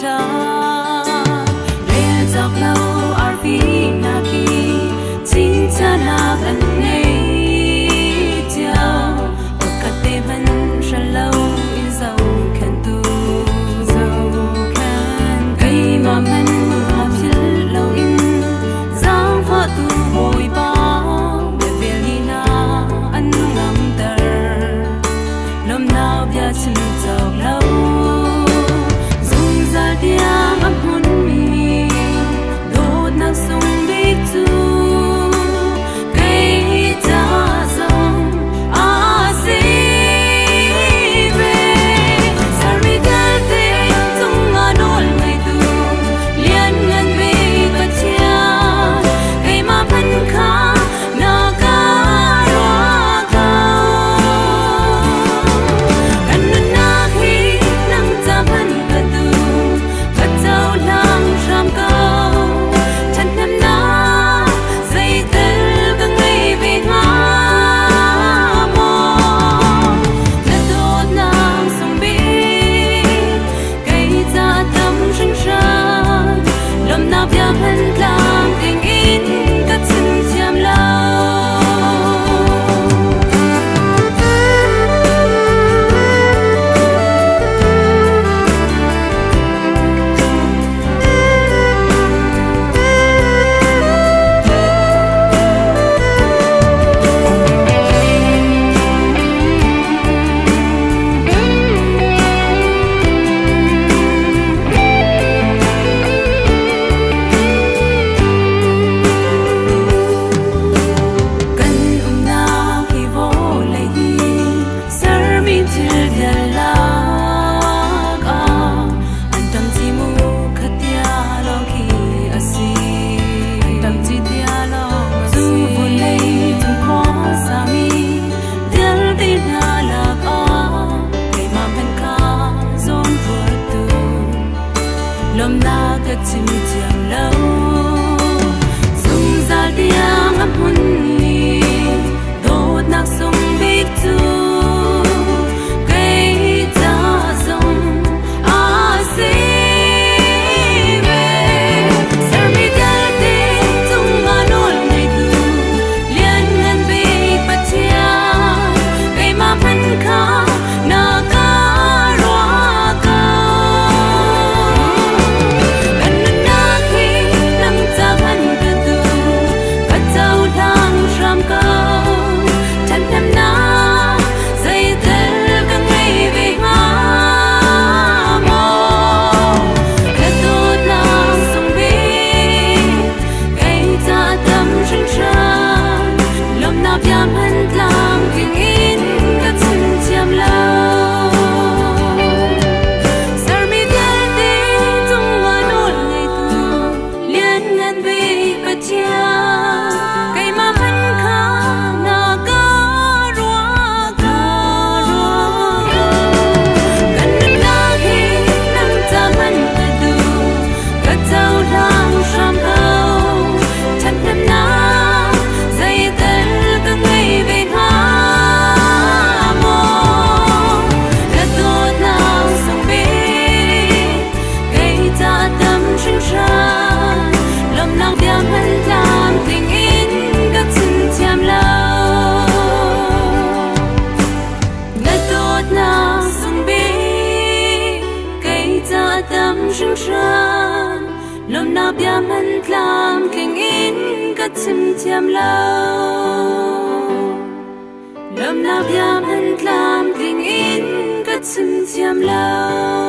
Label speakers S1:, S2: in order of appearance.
S1: ta le dọc lâu arvi na ki tin ta na kan nei tia ka te ban shalo in zau kan tu zau kan kai ma man ma phil lo in zang pha tu hoi ba be velina an ngam dar lom nao bia chim zau lâu tiếng âm hồn mi đốt nắng sông biết tu cây ta dòng a si về sari ta te tung ngã nol ngày tu liên ngân về cả chia cây mà phân khá na ca roa cao anh nên na khi nắng ta phân cả tu lom na ka chim chiang lo sung za diang am hun ni do nak sung big tu kai ta song a si ve ser mi da te tung ma nol nei tu lian ngan be pa chia kai ma phan kha na ka lom na bia man tlam king in ka chim chiam lo lom na bia man tlam king in ka chim chiam lo